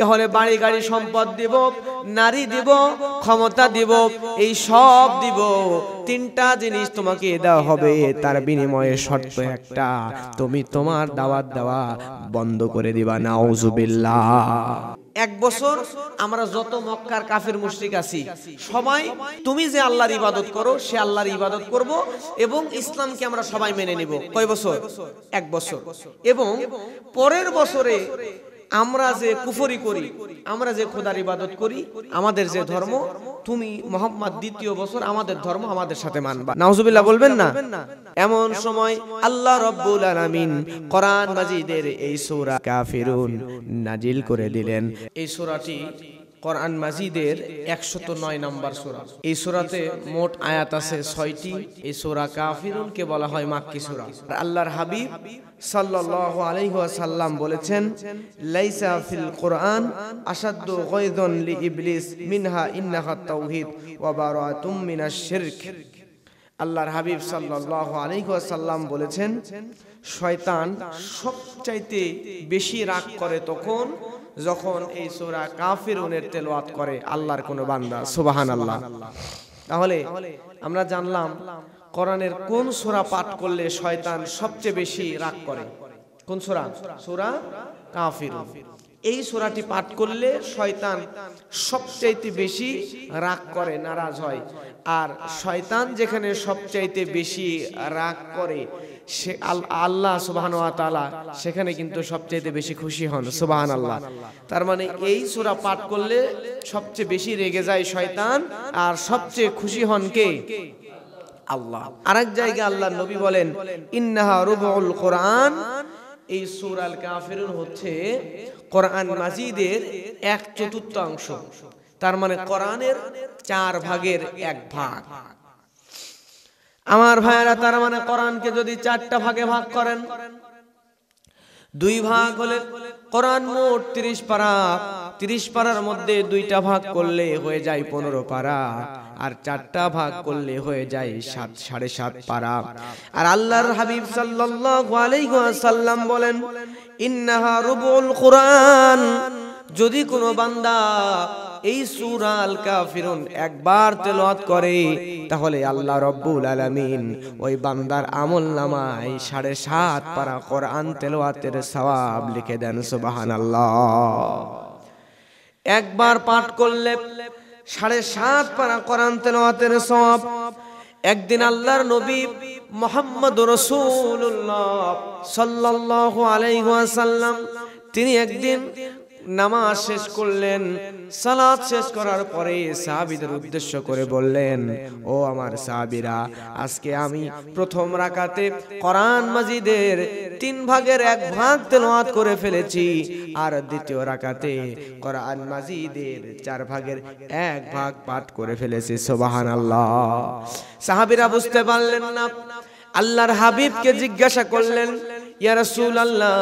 তাহলে বাড়ি গাড়ি সম্পদ দিব, নারী দিব, ক্ষমতা দিব, এই সব দিব। তিনটা জিনিস তোমাকে দেওয়া হবে, তার বিনিময়ে শর্ত একটা, তুমি তোমার দাওয়াত দেওয়া বন্ধ করে দিবা। নাউজুবিল্লাহ। 1 বছর আমরা যত মক্কার কাফির মুশরিক আছি সবাই তুমি যে আল্লাহর ইবাদত করো সে আল্লাহর ইবাদত করব এবং ইসলামকে আমরা সবাই মেনে নিব। কয় বছর? 1 বছর। এবং পরের বছরে আমরা যে কুফরি করি, আমরা যে খোদার ইবাদত করি, আমাদের যে ধর্ম, তুমি মুহাম্মদ 2য় বছর আমাদের ধর্ম আমাদের সাথে মানবা। নাউজুবিল্লাহ বলবেন না? এমন সময় আল্লাহ রাব্বুল আলামিন কোরআন মাজিদের এই সূরা কাফিরুন নাজিল করে দিলেন। এই সূরাটি কোরআন মাজিদের 109 নম্বর সূরা। এই সূরাতে মোট আয়াত আছে 6টি। এই সূরা কাফিরুন কে বলা হয় মাক্কি সূরা। আল্লাহর হাবিব সাল্লাল্লাহু আলাইহি ওয়াসাল্লাম বলেছেন, লাইসা ফিল কোরআন আশাদ্দু গায়যান লি ইবলিস মিনহা ইন্নাহা তাওহীদ ওয়া বারাআতুম মিনাশ শিরক। আল্লাহর হাবিব সাল্লাল্লাহু আলাইহি ওয়াসাল্লাম বলেছেন, শয়তান সবচাইতে বেশি রাগ করে তখন যখন এই সূরা কাফিরুনের তেলাওয়াত করে আল্লাহর কোন বান্দা। সুবহানাল্লাহ। তাহলে আমরা জানলাম কোরআনের কোন সূরা পাঠ করলে শয়তান সবচেয়ে বেশি রাগ করে। কোন সূরা? সূরা কাফিরুন। এই সূরাটি পাঠ করলে শয়তান সবচাইতে বেশি রাগ করে, নারাজ হয়। আর শয়তান যেখানে সবচাইতে বেশি রাগ করে সে আল্লাহ সুবহানাহু ওয়া তাআলা সেখানে কিন্তু সবচাইতে বেশি খুশি হন। সুবহানাল্লাহ। তার মানে এই সূরা পাঠ করলে সবচেয়ে বেশি রেগে যায় শয়তান আর সবচেয়ে খুশি হন কে? আল্লাহ। আরেক জায়গায় আল্লাহর নবী বলেন, ইন্নাহা রুবুল কোরআন। এই সূরা আল কাফিরুন হচ্ছে কোরআন মাজিদের 1/4 তার মানে কোরআনের 4 ভাগের 1 ভাগ। আমার ভাইয়েরা, তার মানে কোরআনকে যদি 4টা ভাগে ভাগ করেন, 2 ভাগ হলে কোরআন মোট 30 পারা। 30 পারার মধ্যে 2টা ভাগ করলে হয়ে যায় 15 পারা, আর 4টা ভাগ করলে হয়ে যায় 7.5 পারা। আর আল্লাহর হাবিব সাল্লাল্লাহু আলাইহি ওয়াসাল্লাম বলেন, ইন্নাহা রুবুল কোরআন। যদি কোনো বান্দা এই সূরা আল কাফিরুন একবার তেলাওয়াত করে তাহলে আল্লাহ রাব্বুল আলামিন ওই বান্দার আমলনামায় 7.5 পারা কোরআন তেলাওয়াতের সওয়াব লিখে দেন। সুবহানাল্লাহ। একবার পাঠ করলে 7.5 পারা কোরআন তেলাওয়াতের সওয়াব। একদিন আল্লাহর নবী মুহাম্মদুর রাসূলুল্লাহ সাল্লাল্লাহু আলাইহি ওয়াসাল্লাম তিনি একদিন নামাজ শেষ করলেন। সালাত শেষ করার পরে সাহাবীদের উদ্দেশ্য করে বললেন, ও আমার সাহাবীরা, আজকে আমি প্রথম রাকাতে কোরআন মাজিদের 3 ভাগের 1 ভাগ তেলাওয়াত করে ফেলেছি, আর দ্বিতীয় রাকাতে কোরআন মাজিদের 4 ভাগের 1 ভাগ পাঠ করে ফেলেছি। সুবহানাল্লাহ। সাহাবীরা বুঝতে পারলেন না। আল্লাহর হাবিবকে জিজ্ঞাসা করলেন, ইয়া রাসূলুল্লাহ,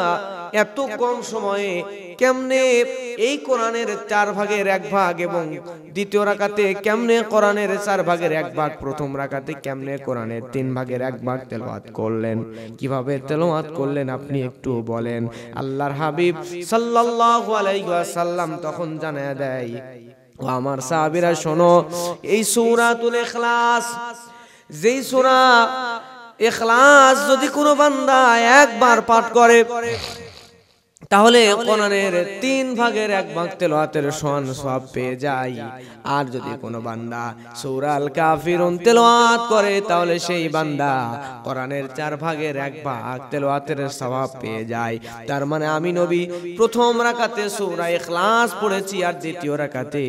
এত কম সময়ে কেমনে এই কোরআনের 4 ভাগের 1 ভাগ এবং দ্বিতীয় রাকাতে কেমনে কোরআনের 4 ভাগের 1 ভাগ, প্রথম রাকাতে কেমনে কোরআনের 3 ভাগের 1 ভাগ তেলাওয়াত করলেন? কিভাবে তেলাওয়াত করলেন আপনি একটু বলেন। আল্লাহর হাবিব সাল্লাল্লাহু আলাইহি ওয়াসাল্লাম তখন জানায়া দেয়, ও আমার সাহাবীরা শোনো, এই সূরাতুল ইখলাস, যেই সূরা ইখলাস যদি কোনো বান্দা একবার পাঠ করে তাহলে কোরআনের 3 ভাগের 1 ভাগ তেলাওয়াতের সমান সওয়াব পেয়ে যায়। আর যদি কোনো বান্দা সূরা আল কাফিরুন তেলাওয়াত করে তাহলে সেই বান্দা কোরআনের 4 ভাগের 1 ভাগ তেলাওয়াতের সওয়াব পেয়ে যায়। তার মানে আমি নবী প্রথম রাকাতে সূরা ইখলাস পড়েছি আর দ্বিতীয় রাকাতে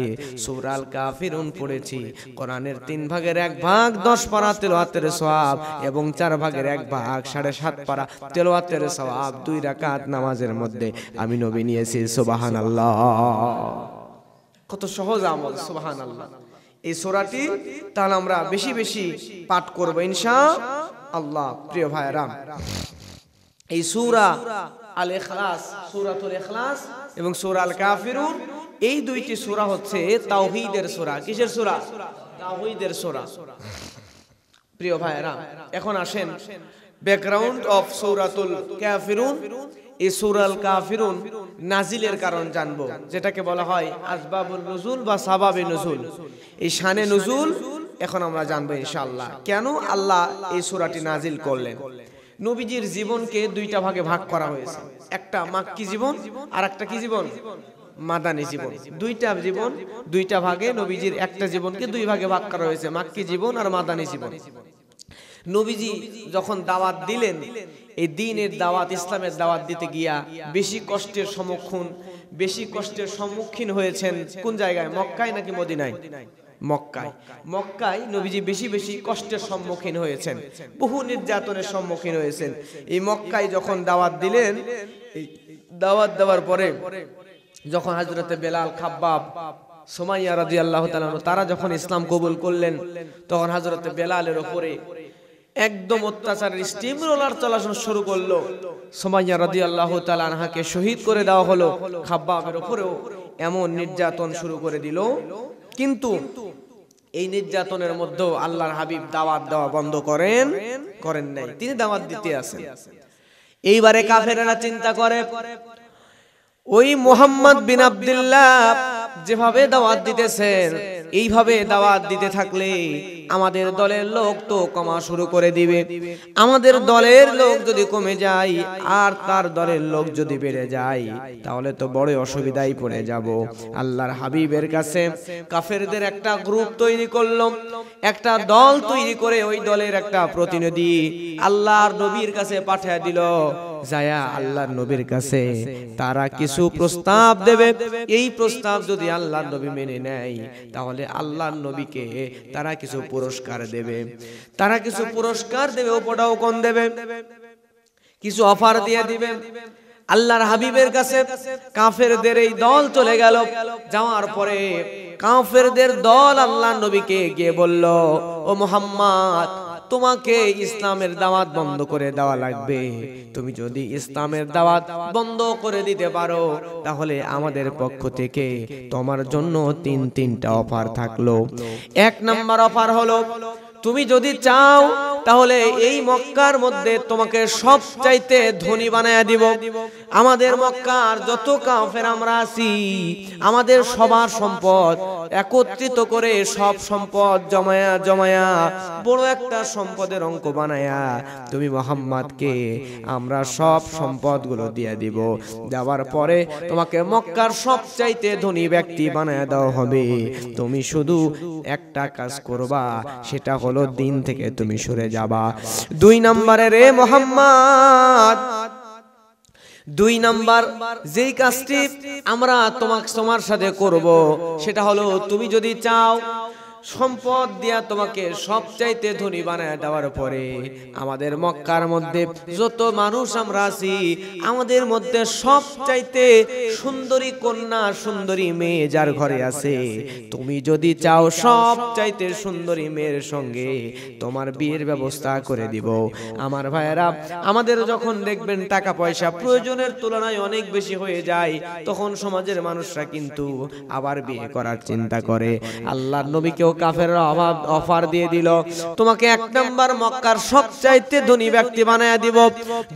সূরা আল কাফিরুন পড়েছি। কোরআনের 3 ভাগের 1 ভাগ 10 পারা তেলাওয়াতের সওয়াব এবং 4 ভাগের 1 ভাগ 7.5 পারা তেলাওয়াতের সওয়াব 2 রাকাত নামাজের মধ্যে আমি নবী নিয়েছি। সুবহানাল্লাহ। কত সহজ আমল। সুবহানাল্লাহ। এই সূরাটি তাহলে আমরা বেশি বেশি পাঠ করব ইনশাআল্লাহ। প্রিয় ভাইরা, এই সূরা আল ইখলাস, সূরাতুল ইখলাস এবং সূরা আল কাফিরুন, এই 2টি সূরা হচ্ছে তাওহীদের সূরা। কিসের সূরা? তাওহীদের সূরা। প্রিয় ভাইরা, এখন আসেন ব্যাকগ্রাউন্ড অফ সূরাতুল কাফিরুন। এই সূরা আল কাফিরুন নাজিলের কারণ জানবো, যেটাকে বলা হয় আসবাবুন নুজুল বা সাবাবে নুজুল। এই শানে নুজুল এখন আমরা জানবো ইনশাআল্লাহ, কেন আল্লাহ এই সূরাটি নাজিল করলেন। নবীজির জীবনকে দুইটা ভাগে ভাগ করা হয়েছে, একটা মাক্কি জীবন আর একটা কি জীবন, মাদানী জীবন। দুইটা জীবন দুইটা ভাগে, নবীজির একটা জীবনকে দুই ভাগে ভাগ করা হয়েছে, মাক্কি জীবন আর মাদানী জীবন। নবীজি যখন দাওয়াত দিলেন, এই দ্বীনের দাওয়াত, ইসলামের দাওয়াত দিতে গিয়া বেশি কষ্টের সম্মুখীন হয়েছেন কোন জায়গায়, মক্কায় নাকি মদিনায়? মক্কায় নবীজি বেশি কষ্টের সম্মুখীন হয়েছেন, বহু নির্যাতনের সম্মুখীন হয়েছেন। এই মক্কায় যখন দাওয়াত দিলেন, দাওয়াত দেওয়ার পরে যখন হযরতে বেলাল, খাব্বাব, সুমাইয়া রাদিয়াল্লাহু তাআলা তারা যখন ইসলাম কবুল করলেন, তখন হযরতে বেলালের উপরে একদম অত্যাচারের স্টিম রোলার চালানো শুরু করলো। সুমাইয়া রাদিয়াল্লাহু তাআলা আনহাকে শহীদ করে দেওয়া হলো, খাব্বাবের উপরেও এমন নির্যাতন শুরু করে দিল। কিন্তু এই নির্যাতনের মধ্যেও আল্লাহর হাবিব দাওয়াত দেওয়া বন্ধ করেন নাই, তিনি দাওয়াত দিতে আছেন। এইবারে কাফেররা চিন্তা করে, ওই মুহাম্মদ বিন আব্দুল্লাহ যেভাবে দাওয়াত দিতেছেন, এইভাবে দাওয়াত দিতে থাকলে আমাদের দলের লোক তো কমা শুরু করে দিবে। আমাদের দলের লোক যদি কমে যায় আর তার দলের লোক যদি বেড়ে যায়, তাহলে তো বড় অসুবিধায় পড়ে যাব। আল্লাহর হাবিবের কাছে কাফেরদের একটা গ্রুপ তৈরি করলো, একটা দল তৈরি করে ওই দলের একটা প্রতিনিধি আল্লাহর নবীর কাছে পাঠিয়ে দিল। যায়া আল্লাহর নবীর কাছে তারা কিছু প্রস্তাব দেবে, এই প্রস্তাব যদি আল্লাহর নবী মেনে নেয়, তাহলে আল্লাহর নবীকে তারা কিছু পুরস্কার দেবে, ওপটাও কোন দেবে, কিছু অফার দিয়ে দিবে। আল্লাহর হাবিবের কাছে কাফেরদের এই দল চলে গেল। যাওয়ার পরে কাফেরদের দল আল্লাহর নবীকে গিয়ে বলল, ও মুহাম্মদ, তোমাকে ইসলামের দাওয়াত বন্ধ করে দেওয়া লাগবে। তুমি যদি ইসলামের দাওয়াত বন্ধ করে দিতে পারো, তাহলে আমাদের পক্ষ থেকে তোমার জন্য তিনটা অফার থাকলো। এক নাম্বার অফার হলো, তুমি যদি চাও তাহলে এই মক্কার মধ্যে তোমাকে সবচাইতে ধনী বানায়া দিব। আমাদের মক্কার যত কাফের আমরা আছি, আমাদের সবার সম্পদ একত্রিত করে সব সম্পদ জমায়া বড় একটা সম্পদের অঙ্ক বানায়া তুমি মুহাম্মদকে আমরা সব সম্পদগুলো দিয়ে দিব। দেওয়ার পরে তোমাকে মক্কার সবচাইতে ধনী ব্যক্তি বানায়া দেওয়া হবে। তুমি শুধু একটা কাজ করবা, সেটা হলো দিন থেকে তুমি সরে যাবা। 2 নম্বরে রে মুহাম্মদ, 2 নাম্বার যেই কাজটি আমরা তোমার সাথে করব, সেটা হলো, তুমি যদি চাও সম্পদ দিয়া তোমাকে সবচাইতে ধনী বানায় দেওয়ার পরে আমাদের মক্কার মধ্যে যত মানুষ আমরা আছি, আমাদের মধ্যে সবচাইতে সুন্দরী কন্যা, সুন্দরী মেয়ে যার ঘরে আছে, তুমি যদি চাও সবচাইতে সুন্দরী মেয়ের সঙ্গে তোমার বিয়ের ব্যবস্থা করে দিব। আমার ভাইয়েরা, আমাদের যখন দেখবেন টাকা পয়সা প্রয়োজনের তুলনায় অনেক বেশি হয়ে যায়, তখন সমাজের মানুষরা কিন্তু আবার বিয়ে করার চিন্তা করে। আল্লাহর নবীকে কাফেররা অফার দিয়ে দিল, তোমাকে 1 নাম্বার মক্কার সবচাইতে ধনী ব্যক্তি বানায়া দিব।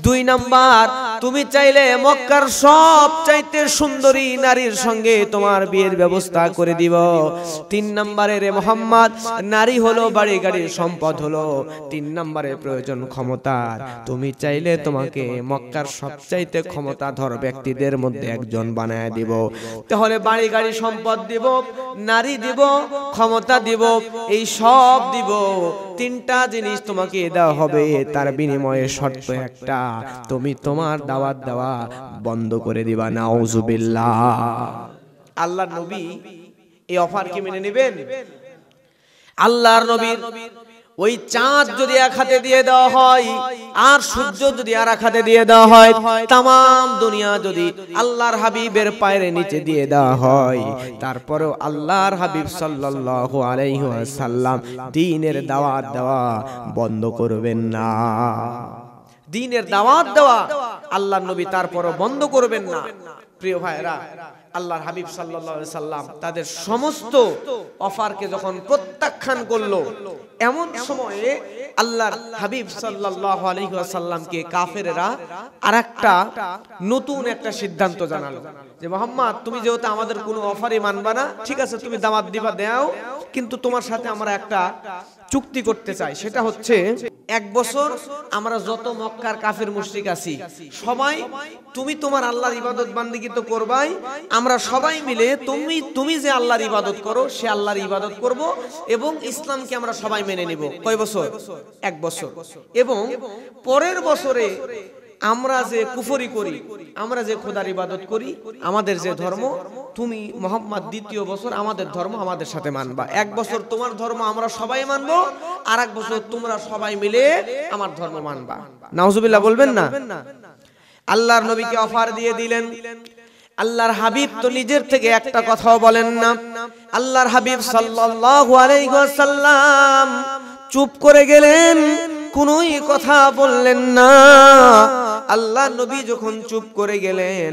2 নাম্বার, তুমি চাইলে মক্কার সবচাইতে সুন্দরী নারীর সঙ্গে তোমার বিয়ের ব্যবস্থা করে দিব। 3 নাম্বারে রে মুহাম্মদ, নারী হলো বাড়ি গাড়ির সম্পদ হলো। 3 নাম্বারে প্রয়োজন ক্ষমতার, তুমি চাইলে তোমাকে মক্কার সবচাইতে ক্ষমতাধর ব্যক্তিদের মধ্যে একজন বানায়া দিব। তাহলে বাড়ি গাড়ি সম্পদ দিব, নারী দিব, ক্ষমতা দিব, এই সব দিব। 3টা জিনিস তোমাকে দেওয়া হবে, তার বিনিময়ে শর্ত একটা, তুমি তোমার দাওয়াত দেওয়া বন্ধ করে দিবা। নাউজুবিল্লাহ। আল্লাহর নবী এই অফার কি মেনে নেবেন? আল্লাহর নবীর ওই চাঁদ যদি এক হাতে দিয়ে দেওয়া হয় আর সূর্য যদি আর এক হাতে দিয়ে দেওয়া হয়, তাম দুনিয়া যদি আল্লাহর হাবিবের পায়ের নিচে দিয়ে দেওয়া হয়, তারপরেও আল্লাহর হাবিব সাল্লাল্লাহু আলাইহি ওয়াসাল্লাম দ্বীনের দাওয়াত দেওয়া বন্ধ করবেন না। দ্বীনের দাওয়াত দেওয়া আল্লাহর নবী তারপরও বন্ধ করবেন না। প্রিয় ভাইরা, আল্লাহর হাবিব সাল্লাল্লাহু আলাইহি সাল্লাম তাদের সমস্ত অফারকে যখন প্রত্যাখ্যান করলো, এমন সময়ে আল্লাহর হাবিব সাল্লাল্লাহু আলাইহি ওয়াসাল্লামকে কাফেররা আরেকটা নতুন একটা সিদ্ধান্ত জানালো যে মুহাম্মদ তুমি যেহেতু আমাদের কোনো অফারই মানবা না, ঠিক আছে তুমি দাওয়াত দিবা দাও, কিন্তু তোমার সাথে আমরা একটা চুক্তি করতে চাই। সেটা হচ্ছে 1 বছর আমরা যত মক্কার কাফের মুশরিক আছি সবাই তুমি তোমার আল্লাহর ইবাদত বান্দিগি তো করবাই, আমরা সবাই মিলে তুমি যে আল্লাহর ইবাদত করো সে আল্লাহর ইবাদত করব এবং ইসলামকে আমরা সবাই মেনে নিব। কয় বছর? 1 বছর। এবং পরের বছরে আমরা যে কুফরি করি, আমরা যে খোদার ইবাদত করি, আমাদের যে ধর্ম, তুমি মুহাম্মদ দ্বিতীয় বছর আমাদের ধর্ম আমাদের সাথে মানবা। 1 বছর তোমার ধর্ম আমরা সবাই মানবো, আর 1 বছর তোমরা সবাই মিলে আমার ধর্ম মানবা। নাউজুবিল্লাহ বলবেন না? আল্লাহর নবীকে অফার দিয়ে দিলেন। আল্লাহর হাবিব তো নিজের থেকে একটা কথাও বলেন না। আল্লাহর হাবিব সাল্লাল্লাহু আলাইহি ওয়াসাল্লাম চুপ করে গেলেন, কোনোই কথা বললেন না। আল্লাহ নবী যখন চুপ করে গেলেন,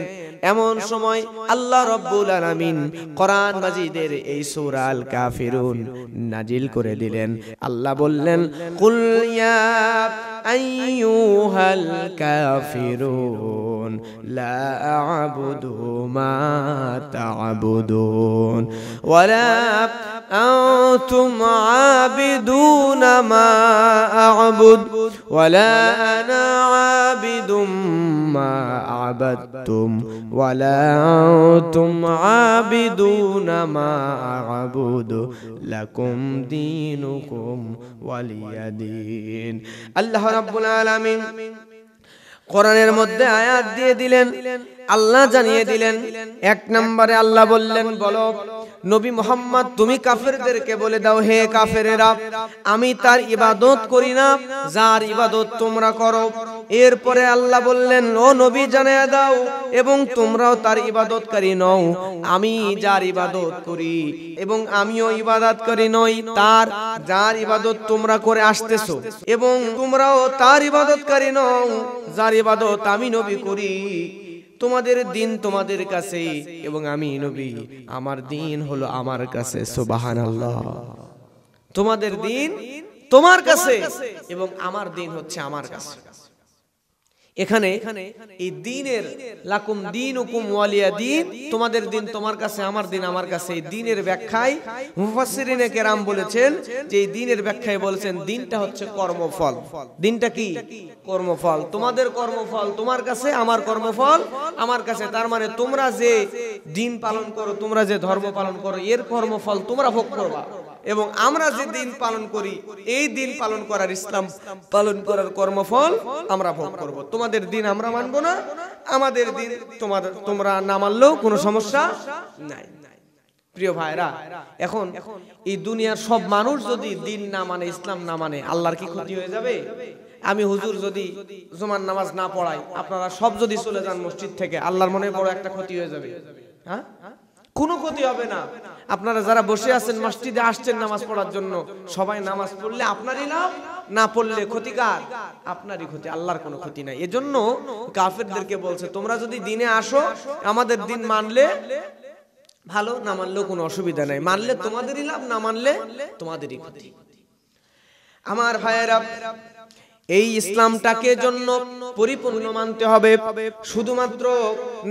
এমন সময় আল্লাহ রাব্বুল আলামিন কোরআন মাজিদের এই সূরা আল কাফিরুন নাজিল করে দিলেন। আল্লাহ বললেন, কুল ইয়া আইয়ুহাল কাফিরুন লা আ'বুদু মা তা'বুদুন ওয়ালা আনতুম আবিদুনা মা আ'বুদ ওয়ালা আনা আবিদুম মা আ'বাদতুম ওয়ালা আনতুম আবিদুনা মা আ'বুদু লাকুম দীনুকুম ওয়ালিয়া দীন। আল্লাহ রাব্বুল আলামিন কোরআনের মধ্যে আয়াত দিয়ে দিলেন, আল্লাহ জানিয়ে দিলেন। 1 নম্বরে আল্লাহ বললেন, বলো নবী মুহাম্মদ তুমি কাফেরদেরকে বলে দাও, হে কাফেরেরা আমি তার ইবাদত করি না যার ইবাদত তোমরা করো। এরপরে আল্লাহ বললেন, ও নবী জানিয়ে দাও এবং তোমরাও তার ইবাদতকারী নও, আমি যার ইবাদত করি এবং আমিও ইবাদতকারী নই তার যার ইবাদত তোমরা করে আসতেছো, এবং তোমরাও তার ইবাদতকারী নও যার ইবাদত আমি নবী করি। তোমাদের দিন তোমাদের কাছে এবং আমি নবী আমার দিন হলো আমার কাছে। সুবহানাল্লাহ। তোমাদের দিন তোমার কাছে এবং আমার দিন হচ্ছে আমার কাছে। এখানে এই দিনের লাকুম দীনুকুম ওয়ালিয়া দীন, তোমাদের দিন তোমার কাছে আমার দিন আমার কাছে, এই দিনের ব্যাখ্যায় মুফাসসিরিনে কেরাম বলেছেন যে এই দিনের ব্যাখ্যায় বলেছেন দিনটা হচ্ছে কর্মফল। দিনটা কি? কর্মফল। তোমাদের কর্মফল তোমার কাছে, আমার কর্মফল আমার কাছে। তার মানে তোমরা যে দিন পালন করো, তোমরা যে ধর্ম পালন করো, এর কর্মফল তোমরা ভোগ করবা, এবং আমরা যে দিন পালন করি এই দিন পালন করার, ইসলাম পালন করার কর্মফল আমরা ভোগ করব। তোমাদের দিন আমরা মানবো না, আমাদের দিন তোমরা না মানলেও কোনো সমস্যা নাই। প্রিয় ভাইরা, এখন এই দুনিয়ার সব মানুষ যদি দিন না মানে, ইসলাম না মানে, আল্লাহর কি ক্ষতি হয়ে যাবে? আমি হুজুর যদি জুমার নামাজ না পড়াই, আপনারা সব যদি চলে যান মসজিদ থেকে, আল্লাহর মনে বড় একটা ক্ষতি হয়ে যাবে? হ্যাঁ, কোনো ক্ষতি হবে না। আপনারা যারা বসে আছেন মসজিদে আসছেন নামাজ পড়ার জন্য, সবাই নামাজ পড়লে আপনারই লাভ, না পড়লে ক্ষতিকার আপনারই ক্ষতি, আল্লাহর কোনো ক্ষতি নাই। এজন্য কাফেরদেরকে বলছে তোমরা যদি দিনে আসো, আমাদের দিন মানলে ভালো, না মানলেও কোনো অসুবিধা নাই, মানলে তোমাদেরই লাভ, না মানলে তোমাদেরই ক্ষতি। আমার ভাইয়েরা, এই ইসলামটাকে জন্য পরিপূর্ণ মানতে হবে। শুধুমাত্র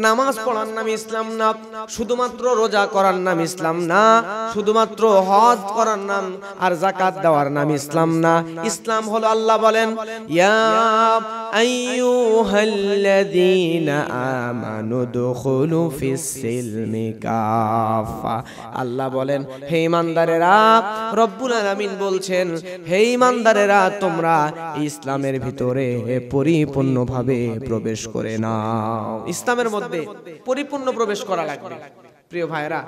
নামাজ পড়ার নাম ইসলাম না, শুধুমাত্র রোজা করার নাম ইসলাম না, শুধুমাত্র হজ করার নাম আর যাকাত দেওয়ার নাম ইসলাম না। ইসলাম হলো, আল্লাহ বলেন, ইয়া আইয়ুহাল্লাযীনা আমানু দুখুলু ফিস সিলমি কাফা। আল্লাহ বলেন, হে ঈমানদারেরা, রব্বুল আলামিন বলছেন, হে ঈমানদারেরা তোমরা ইসলামের ভিতরে পরিপূর্ণভাবে প্রবেশ করে নাও। ইসলামের মধ্যে পরিপূর্ণ প্রবেশ করা লাগবে। প্রিয় ভাইরা,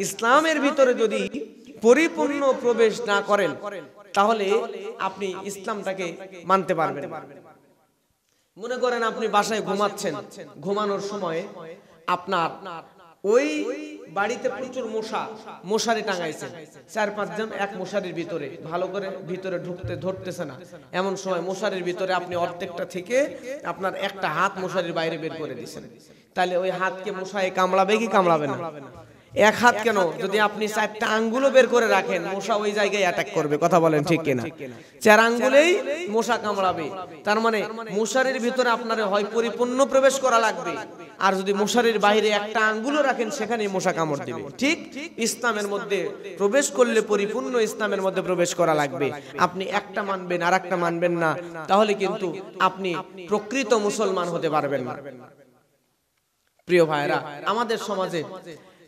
ইসলামের ভিতরে যদি পরিপূর্ণ প্রবেশ না করেন তাহলে আপনি ইসলামটাকে মানতে পারবেন না। মনে করেন আপনি বাসায় ঘুমাচ্ছেন, ঘুমানোর সময় আপনার ওই বাড়িতে প্রচুর মশারি টাঙাইছেন, 4-5 জন এক মশারির ভিতরে, ভালো করে ভিতরে ধরতেছে না। এমন সময় মশারির ভিতরে আপনি অর্ধেকটা থেকে আপনার একটা হাত মশারির বাইরে বের করে দিয়েছেন, তাহলে ওই হাতকে মশায় কামড়াবে কি কামড়াবে না? এক হাত কেন, যদি আপনি 4টা আঙ্গুলও বের করে রাখেন মশা ওই জায়গায় অ্যাটাক করবে। কথা বলেন ঠিক কিনা? 4 আঙ্গুলেই মশা কামড়াবে। তার মানে মশারির ভিতরে আপনার হয় পরিপূর্ণ প্রবেশ করা লাগবে, আর যদি মশারির বাইরে একটা আঙ্গুলও রাখেন সেখানেই মশা কামড় দিবে। ঠিক ইসলামের মধ্যে প্রবেশ করলে পরিপূর্ণ ইসলামের মধ্যে প্রবেশ করা লাগবে। আপনি একটা মানবেন আর একটা মানবেন না, তাহলে কিন্তু আপনি প্রকৃত মুসলমান হতে পারবেন না। প্রিয় ভাইরা, আমাদের সমাজে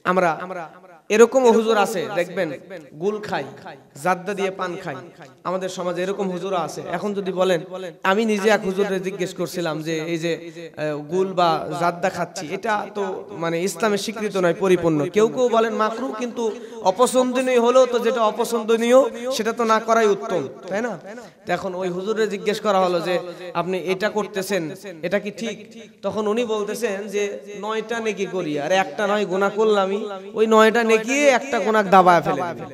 আমরা এরকম হুজুর আছে দেখবেন গুল খাই, জাদ্দা দিয়ে পান খাই। আমাদের সমাজে এরকম হুজুর আছে। এখন যদি বলেন, আমি নিজে এক হুজুরে জিজ্ঞেস করছিলাম যে এই যে গুল বা জাদ্দা খাচ্ছি, এটা তো মানে ইসলামের স্বীকৃত নয় পরিপূর্ণ। কেউ কেউ বলেন মাকরু, কিন্তু অপছন্দনীয় হলেও তো যেটা অপছন্দনীয় সেটা তো না করাই উত্তম, তাই না? এখন ওই হুজুরে জিজ্ঞেস করা হলো যে আপনি এটা করতেছেন, এটা কি ঠিক? তখন উনি বলতেছেন যে 9টা নেকি করি আর একটা 9 গুনাহ করলামই, ওই 9টা নেকি একটা গুনাহ দাবায় ফেলে দিবেন।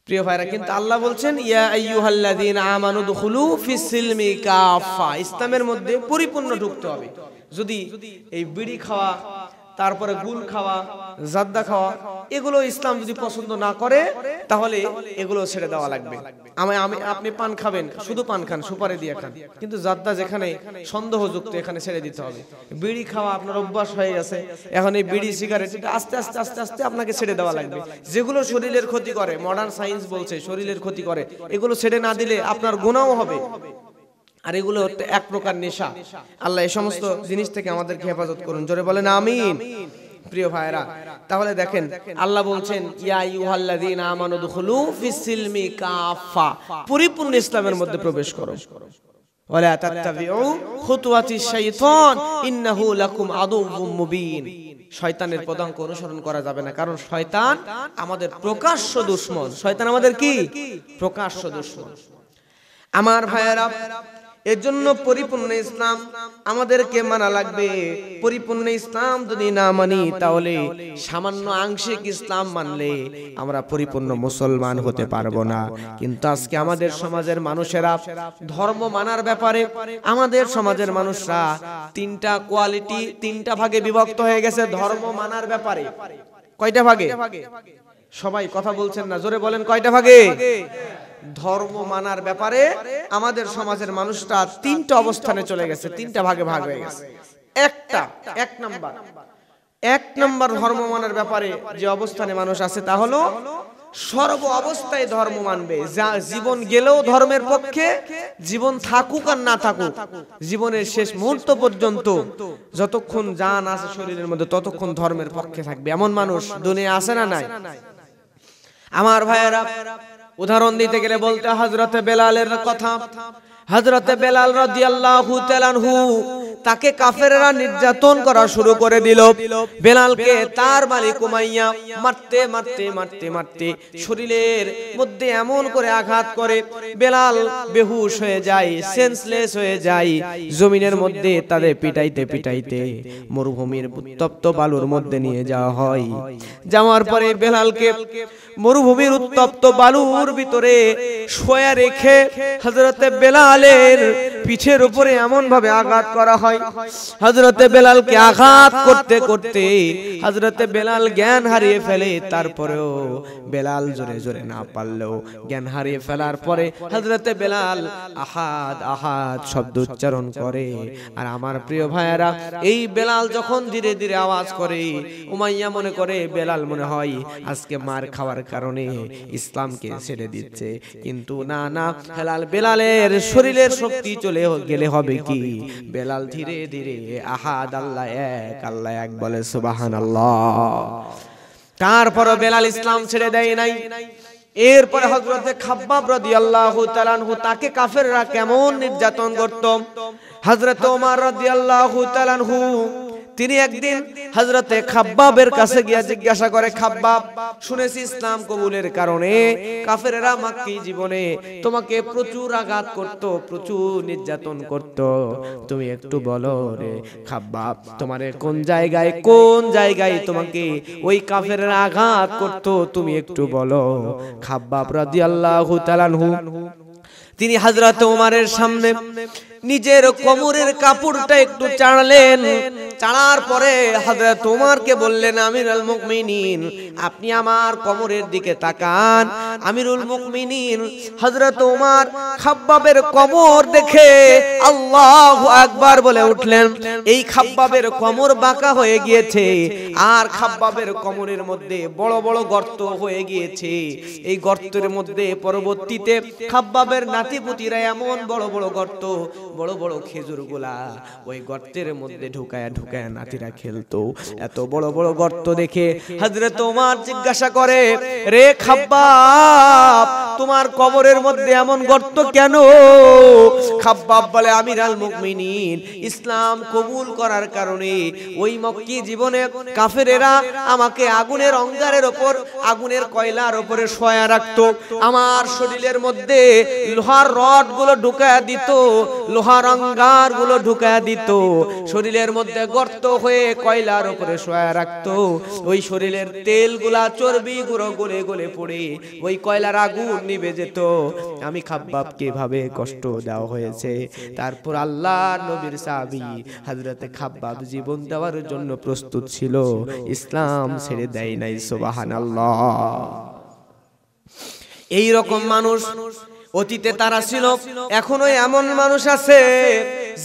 প্রিয় ভাইরা, কিন্তু আল্লাহ বলছেন ইয়া আইয়ুহাল্লাযীনা আমানু দুখুলু ফিস সিলমি কাফা, ইসলামের মধ্যে পরিপূর্ণ ঢুকতে হবে। যদি এই বিড়ি খাওয়া, তারপরে গুল খাওয়া, জাদ্দা খাওয়া, এগুলো ইসলাম যদি পছন্দ না করে তাহলে এগুলো ছেড়ে দেওয়া লাগবে। আপনি পান খাবেন, শুধু পান খান, সুপারি দিয়ে খান, কিন্তু জাদ্দা যেখানে সন্দেহযুক্ত এখানে ছেড়ে দিতে হবে। বিড়ি খাওয়া আপনার অভ্যাস হয়ে গেছে, এখন এই বিড়ি সিগারেট এটা আস্তে আস্তে আস্তে আস্তে আপনাকে ছেড়ে দেওয়া লাগবে। যেগুলো শরীরের ক্ষতি করে, মডার্ন সায়েন্স বলছে শরীরের ক্ষতি করে, এগুলো ছেড়ে না দিলে আপনার গুনাহও হবে। আর এগুলো এক প্রকার নেশা। আল্লাহ এই সমস্ত জিনিস থেকে আমাদেরকে হেফাজত করুন, জোরে বলেন আমিন। প্রিয় ভাইরা, তাহলে দেখেন আল্লাহ বলছেন ইয়া আইয়ুহাল্লাযীনা আমানু দুখুলু ফিস সিলমি কাফা, পরিপূর্ণ ইসলামের মধ্যে প্রবেশ করো। ওয়ালা তাত্তাবিউ খুতুওয়াতিশ শাইতান ইন্নাহু লাকুম আদুউম মুবিন, শয়তানের পদাঙ্ক অনুসরণ করা যাবে না, কারণ শয়তান আমাদের প্রকাশ্য দুশমন। শয়তান আমাদের কি? প্রকাশ্য দুশমন। আমার ভাইয়েরা, এর জন্য পরিপূর্ণ ইসলাম আমাদেরকে মানা লাগবে। পরিপূর্ণ ইসলাম যদি না মানি তাহলে সামান্য আংশিক ইসলাম মানলে আমরা পরিপূর্ণ মুসলমান হতে পারবো না। কিন্তু আজকে আমাদের সমাজের মানুষেরা ধর্ম মানার ব্যাপারে, আমাদের সমাজের মানুষরা 3টা কোয়ালিটি, 3টা ভাগে বিভক্ত হয়ে গেছে ধর্ম মানার ব্যাপারে। কয়টা ভাগে? সবাই কথা বলছেন না, জোরে বলেন কয়টা ভাগে? ধর্ম মানার ব্যাপারে আমাদের সমাজের মানুষরা 3টা অবস্থানে চলে গেছে, 3টা ভাগে ভাগ হয়ে গেছে। এক নাম্বার ধর্ম মানার ব্যাপারে যে অবস্থানে মানুষ আছে তা হলো সর্ব অবস্থায় ধর্ম মানবে। যা জীবন গেলেও ধর্মের পক্ষে, জীবন থাকুক আর না থাকুক, জীবনের শেষ মুহূর্ত পর্যন্ত যতক্ষণ জান আছে শরীরের মধ্যে ততক্ষণ ধর্মের পক্ষে থাকবে। এমন মানুষ দুনিয়া আছে না নাই? আমার ভাইয়েরা, উদাহরণ দিতে গেলে বলতে হযরতে বেলালের কথা। হযরতে বেলাল রাদিয়াল্লাহু তাআলা আনহু, তাকে কাফেররা নির্যাতন করা শুরু করে দিল। বেলালকে তার মালিক উমাইয়া মারতে মারতে মারতে মারতে শরীরের মধ্যে এমন করে আঘাত করে বেলাল বেহুশ হয়ে যায়, সেন্সলেস হয়ে যায়। জমিনের মধ্যে তাদের পিটাইতে পিটাইতে মরুভূমির উত্তপ্ত বালুর মধ্যে নিয়ে যাওয়া হয়। যাওয়ার পরে বেলালকে মরুভূমির উত্তপ্ত বালুর ভিতরে শোয়া রেখে হযরতে বেলালের পিঠের উপরে এমন ভাবে আঘাত করা হয়, হযরতে বেলালকে আঘাত করতে করতে হযরতে বেলাল জ্ঞান হারিয়ে ফেলে। তারপরেও বেলাল জোরে জোরে না পারলেও জ্ঞান হারিয়ে ফেলার পরে হযরতে বেলাল আহাদ আহাদ শব্দ উচ্চারণ করে। আর আমার প্রিয় ভাইয়েরা, এই বেলাল যখন ধীরে ধীরে আওয়াজ করে, উমাইয়া মনে করে বেলাল মনে হয় আজকে মার খাওয়ার কারণে ইসলামকে ছেড়ে দিচ্ছে, কিন্তু না না, বেলালের শরীরের শক্তি চলে গেলে হবে কি, বেলাল ধীরে ধীরে আহাদ আল্লাহ এক বলে সুবহানাল্লাহ। তারপর বেলাল ইসলাম ছেড়ে দেয় নাই। এরপরে হযরতে খাব্বাব রাদিয়াল্লাহু তাআলা আনহু, তাকে কাফেররা কেমন নির্যাতন করত। হযরত ওমর রাদিয়াল্লাহু তাআলা আনহু, তিনি একদিন হযরতে খাব্বাবের কাছে গিয়ে জিজ্ঞাসা করে, খাব্বাব, শুনেছি ইসলাম কবুলের কারণে কাফেররা মক্কি জীবনে তোমাকে প্রচুর আঘাত করত, প্রচুর নির্যাতন করত, তুমি একটু বলো রে খাব্বাব, তোমারে কোন জায়গায় তোমাকে ওই কাফেররা আঘাত করত, তুমি একটু বলো। খাব্বাব রাদিয়াল্লাহু তাআলা আনহু, তিনি হযরত ওমরের সামনে নিজের কোমরের কাপড়টা একটু চাড়লেন, চাড়ার পরে হযরত ওমরকে বললেন, আমিরুল মুমিনিন আপনি আমার কোমরের দিকে তাকান। আমিরুল মুমিনিন হযরত ওমর খাব্বাবের কোমর দেখে আল্লাহু আকবার বলে উঠলেন। এই খাব্বাবের কোমর বাঁকা হয়ে গিয়েছে, আর খাব্বাবের কোমরের মধ্যে বড় বড় গর্ত হয়ে গিয়েছে। এই গর্তের মধ্যে পরবর্তীতে খাব্বাবের নাতিপুতিরা এমন বড় বড় গর্ত, বড় বড় খেজুরগুলা ওই গর্তের মধ্যে ঢুকায়া ঢুকায়া নাতিরা খেলতো। এত বড় বড় গর্ত দেখে হযরত ওমর জিজ্ঞাসা করে, রে খাব্বাব তোমার কবরের মধ্যে এমন গর্ত কেন? খাব্বাব বলে, আমিরুল মুমিনিন ইসলাম কবুল করার কারণে ওই মক্কি জীবনে কাফেরেরা আমাকে আগুনের অঙ্গারের উপর, আগুনের কয়লার উপরে শোয়া রাখতো। আমার শরীরের মধ্যে লোহার রড গুলো ঢুকায়া দিত, লোহার অঙ্গার গুলো ঢুকায়া দিত, শরীরের মধ্যে গর্ত হয়ে কয়লার উপরে শোয়া রাখতো। ওই শরীরের তেলগুলা চর্বি গুলো গলে গলে পড়ে ওই কয়লার আগুন নিভে যেত। আমি খাব্বাবকে এভাবে কষ্ট দেওয়া হয়েছে। তারপর আল্লাহর নবীর সাহাবী হযরত খাব্বাব জীবন দেওয়ার জন্য প্রস্তুত ছিল, ইসলাম ছেড়ে দেয় নাই। সুবহানাল্লাহ। এই রকম মানুষ অতীতে তারা ছিল, এখনো এমন মানুষ আছে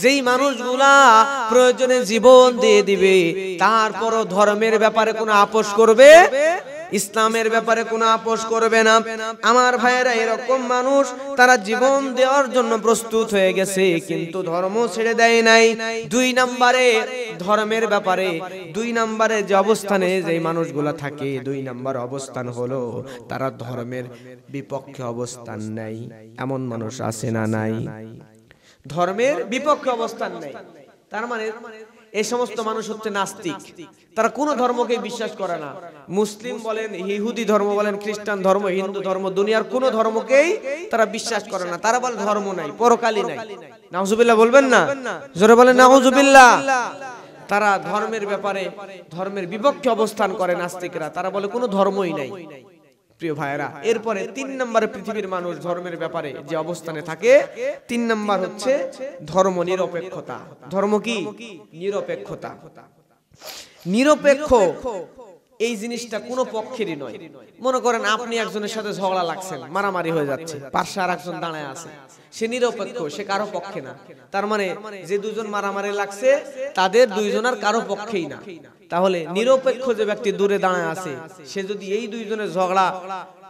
যেই মানুষগুলা প্রয়োজনে জীবন দিয়ে দিবে, তারপরও ধর্মের ব্যাপারে কোনো আপোষ করবে, ইসলামের ব্যাপারে কোনো আপোষ করবে না। আমার ভাইয়েরা এরকম মানুষ, তারা জীবন দেওয়ার জন্য প্রস্তুত হয়ে গেছে কিন্তু ধর্ম ছেড়ে দেয় নাই। দুই নম্বরে ধর্মের ব্যাপারে, দুই নম্বরে যে অবস্থানে যে মানুষগুলা থাকে, দুই নম্বর অবস্থান হলো তারা ধর্মের বিপক্ষে অবস্থান নেয়। এমন মানুষ আছে না নাই? ধর্মের বিপক্ষে অবস্থান নেয়, তার মানে এই সমস্ত মানুষ হচ্ছে নাস্তিক। তারা কোনো ধর্মকে বিশ্বাস করে না। মুসলিম বলেন, ইহুদি ধর্ম বলেন, খ্রিস্টান ধর্ম, হিন্দু ধর্ম, দুনিয়ার কোনো ধর্মকেই তারা বিশ্বাস করে না। তারা বলে ধর্ম নাই, পরকালই নাই। নাউজুবিল্লাহ বলবেন না? জোরে বলেন নাউজুবিল্লাহ। তারা ধর্মের ব্যাপারে ধর্মের বিপক্ষে অবস্থান করে নাস্তিকরা। তারা বলে কোনো ধর্মই নাই। প্রিয় ভাইরা, এরপরে তিন নম্বরে পৃথিবীর মানুষ ধর্মের ব্যাপারে যে অবস্থানে থাকে, তিন নম্বর হচ্ছে ধর্ম নিরপেক্ষতা। ধর্ম কি? নিরপেক্ষতা। নিরপেক্ষ এই জিনিসটা কোনো পক্ষেরই নয়। মনে করেন আপনি একজনের সাথে ঝগড়া লাগছেন, মারামারি হয়ে যাচ্ছে, পাশে আর একজন দাঁড়ায় আছে, সে নিরপেক্ষ, সে কারো পক্ষে না। তার মানে যে দুজন মারামারি লাগছে তাদের দুইজনের কারো পক্ষেই না। তাহলে নিরপেক্ষ যে ব্যক্তি দূরে দাঁড়ায় আছে, সে যদি এই দুইজনের ঝগড়া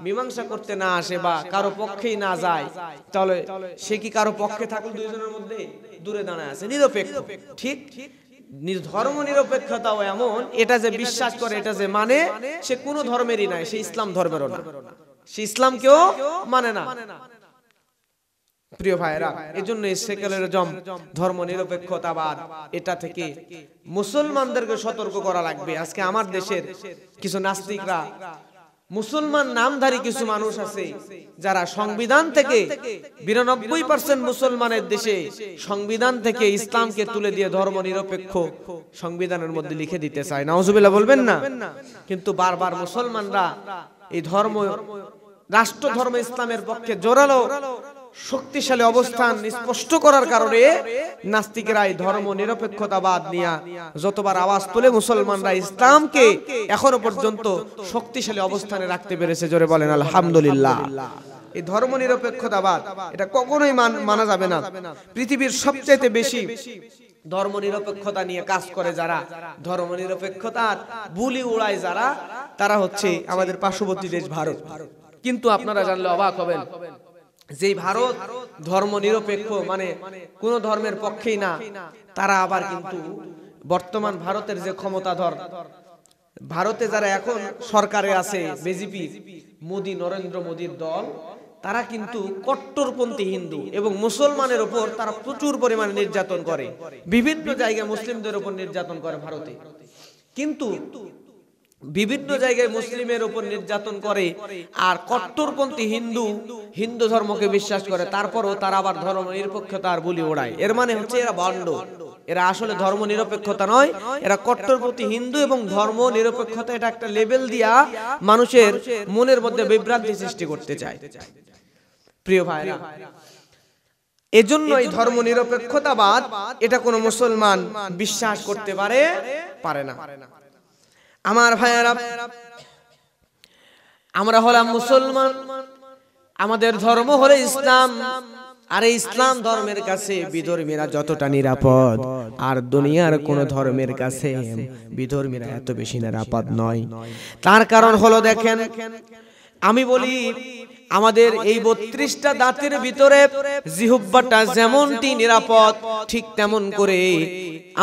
মীমাংসা করতে না আসে বা কারো পক্ষেই না যায়, তাহলে সে কি কারো পক্ষে থাকলো? দুইজনের মধ্যে দূরে দাঁড়ায় আছে, নিরপেক্ষ। ঠিক ধর্ম নিরপেক্ষতাও এমন, এটা যে বিশ্বাস করে, এটা যে মানে, সে কোন ধর্মেরই নাই, সে ইসলাম ধর্মেরও না, সে ইসলামকেও মানে না। প্রিয় ভাইরা, এজন্য সেকুলারিজম, ধর্ম নিরপেক্ষতাবাদ, এটা থেকে মুসলমানদেরকে সতর্ক করা লাগবে। আজকে আমার দেশের কিছু নাস্তিকরা, মুসলমান নামধারী কিছু মানুষ আছে যারা সংবিধান থেকে ৯২% মুসলমানের দেশে সংবিধান থেকে ইসলামকে তুলে দিয়ে ধর্ম নিরপেক্ষ সংবিধানের মধ্যে লিখে দিতে চায়। নাউজুবিল্লাহ বলবেন না? কিন্তু বারবার মুসলমানরা এই ধর্ম, রাষ্ট্র ধর্ম ইসলামের পক্ষে জোরালো শক্তিশালী অবস্থান স্পষ্ট করার কারণে নাস্তিকেরা এই ধর্ম নিরপেক্ষতাবাদ নিয়ে যতবার আওয়াজ তোলে, মুসলমানরা ইসলামকে এখনো পর্যন্ত শক্তিশালী অবস্থানে রাখতে পেরেছে। জোরে বলেন আলহামদুলিল্লাহ। এই ধর্ম নিরপেক্ষতাবাদ এটা কখনোই মানা যাবে না। পৃথিবীর সবচেয়ে বেশি ধর্ম নিরপেক্ষতা নিয়ে কাজ করে যারা, ধর্ম নিরপেক্ষতার বুলি উড়ায় যারা, তারা হচ্ছে আমাদের পার্শ্ববর্তী দেশ ভারত। কিন্তু আপনারা জানলে অবাক হবেন, যে ভারত ধর্ম নিরপেক্ষ, মানে কোন ধর্মের পক্ষেই না, তারা আবার কিন্তু বর্তমান ভারতের যে ক্ষমতাধর, ভারতে যারা এখন সরকারে আছে, বিজেপি, মোদী, নরেন্দ্র মোদীর দল, তারা কিন্তু কট্টরপন্থী হিন্দু এবং মুসলমানের উপর তারা প্রচুর পরিমাণে নির্যাতন করে। বিভিন্ন জায়গায় মুসলিমদের উপর নির্যাতন করে ভারতে, কিন্তু বিভিন্ন জায়গায় মুসলিমের উপর নির্যাতন করে। আর কট্টরপন্থী হিন্দু ধর্মকে বিশ্বাস করে, তারপরও তারা আবার ধর্ম নিরপেক্ষতার বুলি ওড়ায়। এর মানে হচ্ছে এরা ভণ্ড, এরা আসলে ধর্ম নিরপেক্ষতা নয়, এরা কট্টরপন্থী হিন্দু এবং ধর্ম নিরপেক্ষতা, এটা একটা লেবেল দিয়া মানুষের মনের মধ্যে বিভ্রান্তি সৃষ্টি করতে চায়। প্রিয় ভাইরা, এজন্য এই ধর্ম নিরপেক্ষতাবাদ এটা কোনো মুসলমান বিশ্বাস করতে পারে না। আমার ভাইয়েরা, আমরা হলাম মুসলমান, আমাদের ধর্ম হলো ইসলাম। আর এই ইসলাম ধর্মের কাছে বিধর্মীরা যতটা নিরাপদ, আর দুনিয়ার কোন ধর্মের কাছে বিধর্মীরা এত বেশি নিরাপদ নয়। তার কারণ হলো, দেখেন আমি বলি, আমাদের এই 32টা দাঁতের ভিতরে জিহ্বাটা যেমনটি নিরাপদ, ঠিক তেমন করে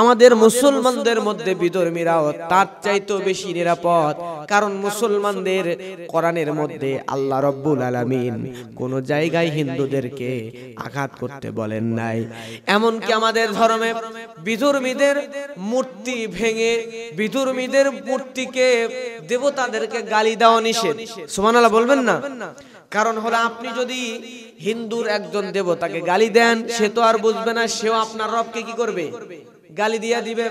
আমাদের মুসলমানদের মধ্যে বিধর্মীরাও তার চাইতেও বেশি নিরাপদ। কারণ মুসলমানদের কোরআনের মধ্যে আল্লাহ রাব্বুল আলামিন কোন জায়গায় হিন্দুদেরকে আঘাত করতে বলেন নাই। এমনকি আমাদের ধর্মে বিধর্মীদের মূর্তি ভেঙে, বিধর্মীদের মূর্তিকে, দেবতাদেরকে গালি দেওয়া নিষেধ। সুবহানাল্লাহ বলবেন না? কারণ হলো, আপনি যদি হিন্দুর একজন দেবতাকে গালি দেন, সে তো আর বুঝবে না, সেও আপনার রবকে কি করবে? গালি দিয়া দিবে।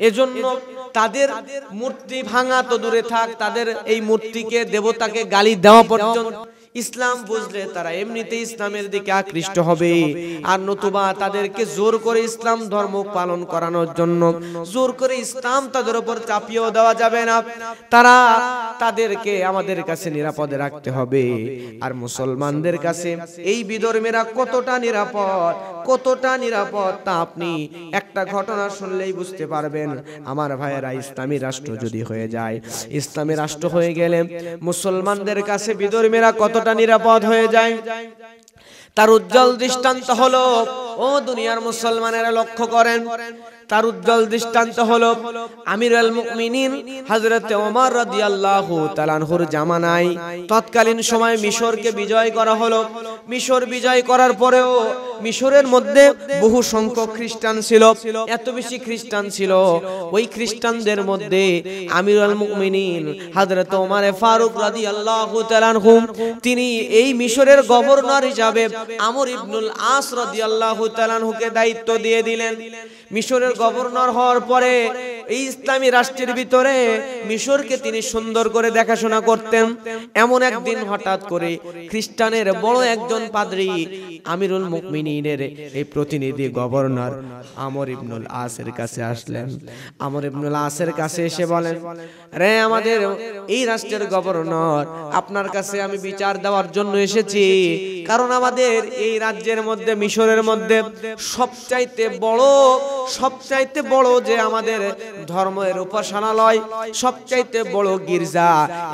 এজন্য তাদের মূর্তি ভাঙা তো দূরে থাক, তাদের এই মূর্তিকে, দেবতাকে গালি দেওয়া পর্যন্ত ইসলাম বুঝলে তারা এমনিতে ইসলামের দিকে আকৃষ্ট হবে। আর নতুবা তাদেরকে জোর করে ইসলাম ধর্ম পালন করানোর জন্য জোর করে ইসলাম তাদের উপর চাপিয়েও দেওয়া যাবে না। তাদেরকে আমাদের কাছে নিরাপদে রাখতে হবে। আর মুসলমানদের কাছে এই বিধর্মীরা কতটা নিরাপদ তা আপনি একটা ঘটনা শুনলেই বুঝতে পারবেন। আমার ভাইয়েরা, ইসলামী রাষ্ট্র যদি হয়ে যায়, ইসলামী রাষ্ট্র হয়ে গেলে মুসলমানদের কাছে বিধর্মীরা কতটা নিরাপদ হয়ে যায়, তার উজ্জ্বল দৃষ্টান্ত হলো, ও দুনিয়ার মুসলমানেরা লক্ষ্য করেন, তার উজ্জ্বল দৃষ্টান্ত হলো আমিরুল মুমিনিন হযরত ওমর রাদিয়াল্লাহু তাআলা আনহুর জামানায় তৎকালীন সময় মিশরকে বিজয় করা হলো। মিশর বিজয় করার পরেও মিশরের মধ্যে বহু সংখ্যক খ্রিস্টান ছিল, এত বেশি খ্রিস্টান ছিল। ওই খ্রিস্টানদের মধ্যে আমিরুল মুমিনিন হযরত ওমর ফারুক রাদিয়াল্লাহু তাআলা আনহু, তিনি এই মিশরের গভর্নর হিসাবে আমর ইবনুল আস রাদিয়াল্লাহু তাআলা আনহুকে দায়িত্ব দিয়ে দিলেন। মিশরের গভর্নর হওয়ার পরে এই ইসলামী রাষ্ট্রের ভিতরে মিশরকে তিনি সুন্দর করে দেখাশোনা করতেন। এমন একদিন হঠাৎ করে খ্রিস্টানের বড় একজন পাদ্রী আমিরুল মুমিনিনের এই প্রতিনিধি গভর্নর আমর ইবনুল আসের কাছে আসলেন। আমর ইবনুল আসের কাছে এসে বলেন, রে আমাদের এই রাষ্ট্রের গভর্নর, আপনার কাছে আমি বিচার দেওয়ার জন্য এসেছি। কারণ আমাদের এই রাজ্যের মধ্যে, মিশরের মধ্যে সবচাইতে বড় যে আমাদের ধর্মের উপাসনালয়, সবচাইতে বড় গির্জা,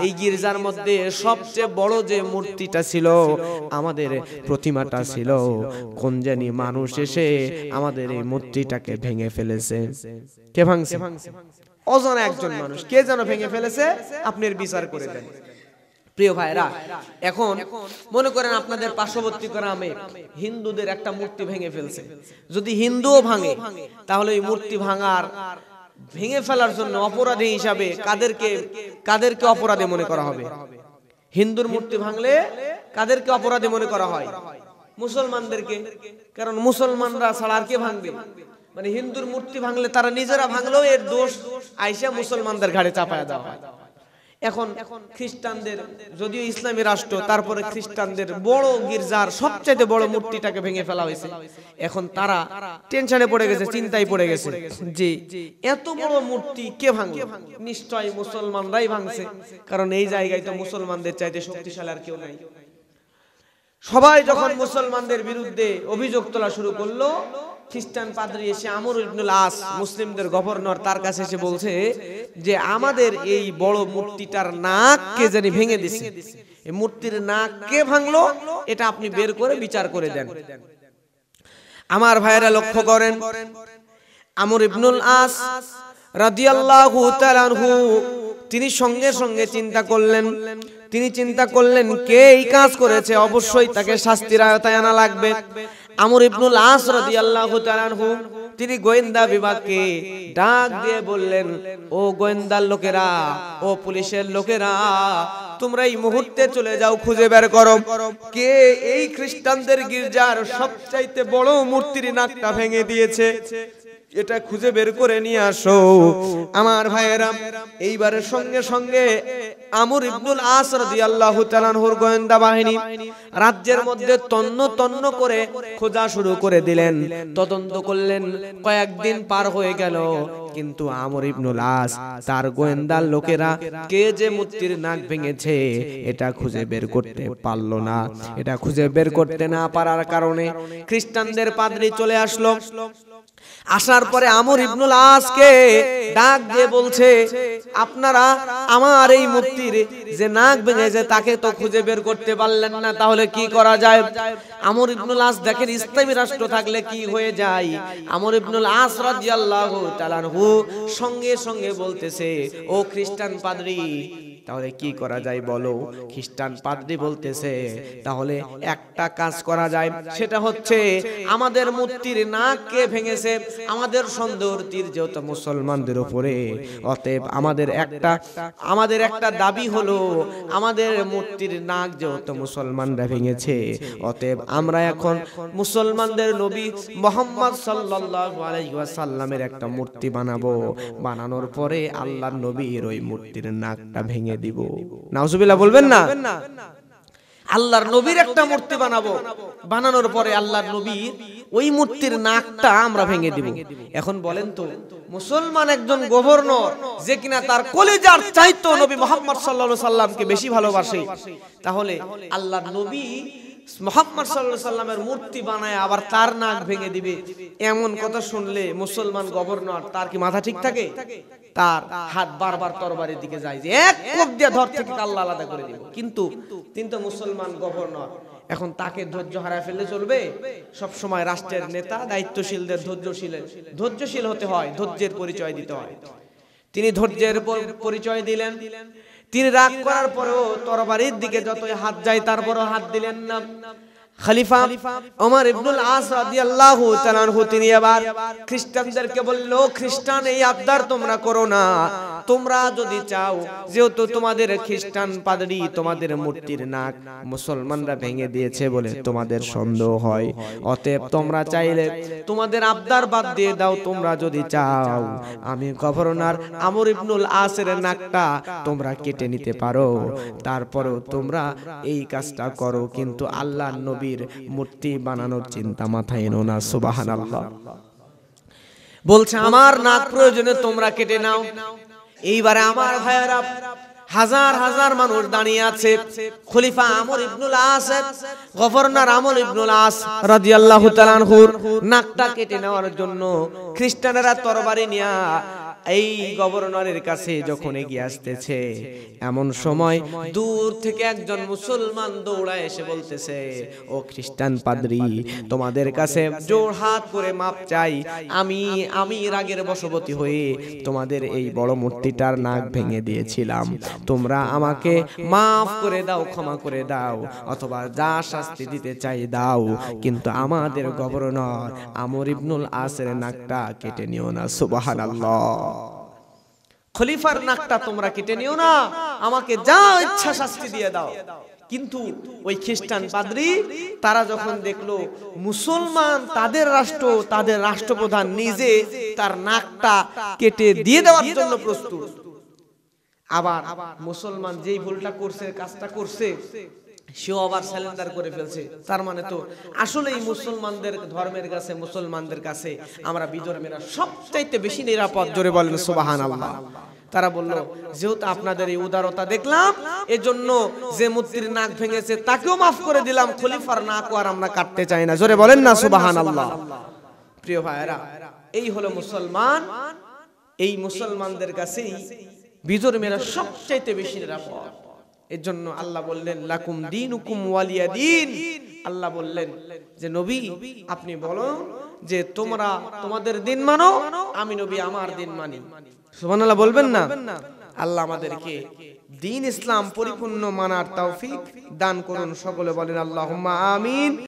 এই গির্জার মধ্যে সবচেয়ে বড় যে মূর্তিটা ছিল, আমাদের প্রতিমাটা ছিল, কোন জানি মানুষ এসে আমাদের এই মূর্তিটাকে ভেঙে ফেলেছে। কে ভাঙছে? অজানা একজন মানুষ, কে যেন ভেঙে ফেলেছে, আপনি বিচার করে দেন। প্রিয় ভাইরা, এখন মনে করেন আপনাদের পার্শ্ববর্তী গ্রামে হিন্দুদের একটা মূর্তি ভেঙে ফেলছে। যদি হিন্দুও ভাঙে, তাহলে এই মূর্তি ভেঙে ফেলার জন্য অপরাধী হিসাবে কাদেরকে অপরাধী মনে করা হবে? হিন্দুর মূর্তি ভাঙলে কাদেরকে অপরাধী মনে করা হয়? মুসলমানদেরকে। কারণ মুসলমানরা ছাড়া আর কে ভাঙবে? মানে হিন্দুর মূর্তি ভাঙলে তারা নিজেরা ভাঙলেও এর দোষ আইসা মুসলমানদের ঘাড়ে চাপায়া দেওয়া হয়। এখন খ্রিস্টানদের, যদিও ইসলামী রাষ্ট্র, তারপরে খ্রিস্টানদের বড় গির্জার সবচেয়ে বড় মূর্তিটাকে ভেঙে ফেলা হয়েছে। এখন তারা টেনশনে পড়ে গেছে, চিন্তায় পড়ে গেছে যে এত বড় মূর্তি কে ভাঙলো? নিশ্চয়ই মুসলমানরাই ভাঙছে, কারণ এই জায়গায় তো মুসলমানদের চাইতে শক্তিশালী আর কেউ নাই। সবাই যখন মুসলমানদের বিরুদ্ধে অভিযোগ তোলা শুরু করলো, খ্রিস্টান পাদ্রী এসে আমর ইবনুল আস, মুসলিমদের গভর্নর, তার কাছে এসে বলছে যে আমাদের এই বড় মূর্তিটার নাক কে জানি ভেঙে দিছে, এই মূর্তির নাক কে ভাঙলো এটা আপনি বের করে বিচার করে দেন। আমার ভাইয়েরা লক্ষ্য করেন, আমর ইবনুল আস রাদিয়াল্লাহু তাআলা আনহু তিনি সঙ্গে সঙ্গে চিন্তা করলেন কে এই কাজ করেছে, অবশ্যই তাকে শাস্তির আওতায় আনা লাগবে। আমর ইবনুল আস রাদিয়াল্লাহু তাআলা আনহু তিনি গোয়েন্দা বিভাগকে ডাক দিয়ে বললেন, ও গোয়েন্দার লোকেরা, ও পুলিশের লোকেরা, তোমরা এই মুহূর্তে চলে যাও, খুঁজে বের করো কে এই খ্রিস্টানদের গির্জার সবচাইতে বড় মূর্তির নাকটা ভেঙে দিয়েছে, এটা খুঁজে বের করে নিয়ে আসো। আমার ভাইয়েরা, এইবারের সঙ্গে সঙ্গে আমর ইবনুল আস রাদিয়াল্লাহু তাআলা আনহুর গোয়েন্দা বাহিনী রাজ্যের মধ্যে তন্ন তন্ন করে খোঁজা শুরু করে দিলেন, তদন্ত করলেন। কয়েকদিন পার হয়ে গেল, কিন্তু আমর ইবনুল আস তার গোয়েন্দার লোকেরা কে যে মূর্তির নাক ভেঙেছে এটা খুঁজে বের করতে পারল না। এটা খুঁজে বের করতে না পারার কারণে খ্রিস্টানদের পাদ্রী চলে আসলো। আসার পরে আমর ইবনুল আসকে ডাক দিয়ে বলছে, আপনারা আমার এই মূর্তির যে নাক ভেঙেছে তাকে তো খুঁজে বের করতে পারলেন না, তাহলে কি করা যায়? আমর ইবনুল আস দেখেন ইসলামী রাষ্ট্র থাকলে কি হয়ে যায়। আমর ইবনুল আস রাদিয়াল্লাহু তাআলা আনহু সঙ্গে সঙ্গে বলতেছে, ও খ্রিস্টান পাদ্রী, তাহলে কি করা যায় বলো? খ্রিস্টান পাদ্রী বলতেছে, তাহলে একটা কাজ করা যায়, সেটা হচ্ছে আমাদের মূর্তির নাক কে ভেঙেছে আমাদের সন্দেহ তীর যেহেতু মুসলমানদের উপরে, অতএব আমাদের একটা দাবি হলো, আমাদের মূর্তির নাক যেহেতু মুসলমানরা ভেঙেছে, অতএব আমরা এখন মুসলমানদের নবী মুহাম্মদ সাল্লাল্লাহু আলাইহি ওয়াসাল্লামের একটা মূর্তি বানাবো। বানানোর পরে আল্লাহর নবীর ওই মূর্তির নাকটা ভেঙে দিব। নাউজুবিল্লাহ বলবেন না? আল্লাহর নবীর একটা মূর্তি বানাবো, বানানোর পরে আল্লাহর নবীর ওই মূর্তির নাকটা আমরা ভেঙে দিব। এখন বলেন তো, মুসলমান একজন গভর্নর যে কিনা তার কলিজার চাইতো নবী মুহাম্মদ সাল্লাল্লাহু আলাইহি সাল্লামকে বেশি ভালোবাসে, তাহলে আল্লাহর নবী মুহাম্মদ সাল্লাল্লাহু আলাইহি সাল্লামের মূর্তি বানায় আবার তার নাক ভেঙে দিবে, এমন কথা শুনলে মুসলমান গভর্নর তার কি মাথা ঠিক থাকে? তার হাত বারবার তরবারির দিকে যায় যে এক কোপ দিয়ে ধর থেকে আল্লাহ আলাদা করে দিব। কিন্তু তিনি তো মুসলমান গভর্নর, এখন তাকে ধৈর্য হারায় ফেললে চলবে? সব সময় রাষ্ট্রের নেতা দায়িত্বশীলদের ধৈর্যশীল হতে হয়, ধৈর্যের পরিচয় দিতে হয়। তিনি ধৈর্যের পরিচয় দিলেন। তিনি রাগ করার পরেও তরবারির দিকে যতই হাত যায় তারপরেও হাত দিলেন না। খলিফা ওমর ইবনুল আস রাদিয়াল্লাহু তাআলা আনহু তিনি আবার খ্রিস্টানদেরকে বলল, খ্রিস্টান এই আবদার তোমরা করো না, তোমরা যদি চাও, যেহেতু তোমাদের খ্রিস্টান পাদ্রী তোমাদের মূর্তির নাক মুসলমানরা ভেঙে দিয়েছে বলে তোমাদের সন্দেহ হয়, অতএব তোমরা চাইলে তোমাদের আবদার বাদ দিয়ে দাও। তোমরা যদি চাও আমি গভর্নর আমর ইবনুল আসের নাকটা তোমরা কেটে নিতে পারো, তারপরেও তোমরা এই কাজটা করো, কিন্তু আল্লাহর নবীর মূর্তি বানানোর চিন্তা মাথায় এনো না। সুবহানাল্লাহ। বলছে আমার নাক প্রয়োজনে তোমরা কেটে নাও। এইবারে আমার ভাইয়েরা, হাজার হাজার মানুষ দাঁড়িয়ে আছে। খলিফা আমর ইবনুল আস, গভর্নর আমর ইবনুল আস রাদিয়াল্লাহু তাআলা আনহুর নাকটা কেটে নেওয়ার জন্য খ্রিস্টানেরা তরবারি নিয়ে এই গভর্নরের কাছে যখন এগিয়ে আসতেছে, এমন সময় দূর থেকে একজন মুসলমান দৌড়ায় এসে বলতেছে, ও খ্রিস্টান পাদ্রী, তোমাদের কাছে জোর হাত করে মাপ চাই, আমি রাগের বশবর্তী হয়ে তোমাদের এই বড় মূর্তিটার নাক ভেঙে দিয়েছিলাম, তোমরা আমাকে মাফ করে দাও, ক্ষমা করে দাও, অথবা যা শাস্তি দিতে চাই দাও, কিন্তু আমাদের গভর্নর আমর ইবনুল আসের নাকটা কেটে নিও না। সুবহানাল্লাহ। খলিফার নাকটা তোমরা কেটে নিও না, আমাকে যা ইচ্ছা শাস্তি দিয়ে দাও। কিন্তু ওই খ্রিস্টান পাদ্রী তারা যখন দেখলো মুসলমান তাদের রাষ্ট্রপ্রধান নিজে তার নাকটা কেটে দিয়ে দেওয়ার জন্য প্রস্তুত, আবার মুসলমান যেই ভুলটা করছে, কাজটা করছে, সেও আবার স্যালেন্ডার করে ফেলছে, তার মানে তো আসলেই মুসলমানদের ধর্মের কাছে, মুসলমানদের কাছে আমরা বিধর্মীরা সবচাইতে বেশি নিরাপদ। জোরে বলেন সুবহানাল্লাহ। তারা বলল, যেহেতু আপনাদের এই উদারতা দেখলাম, এজন্য যে মূর্তির নাক ভেঙেছে তাকেও মাফ করে দিলাম, খলিফার নাক আর আমরা কাটতে চাই না। জোরে বলেন না সুবহানাল্লাহ। প্রিয় ভাইয়েরা, এই হলো মুসলমান। এই মুসলমানদের কাছেই বিধর্মীরা সবচাইতে বেশি নিরাপদ। এর জন্য আল্লাহ বললেন, লাকুম দীনুকুম ওয়ালিয়া দীন। আল্লাহ বললেন যে নবী আপনি বলো যে তোমরা তোমাদের দিন মানো, আমি নবী আমার দিন মানি। সুবহানাল্লাহ বলবেন না? আল্লাহ আমাদেরকে দ্বীন ইসলাম পরিপূর্ণ মানার তৌফিক দান করুন। সকলে বলেন আল্লাহুম্মা আমিন।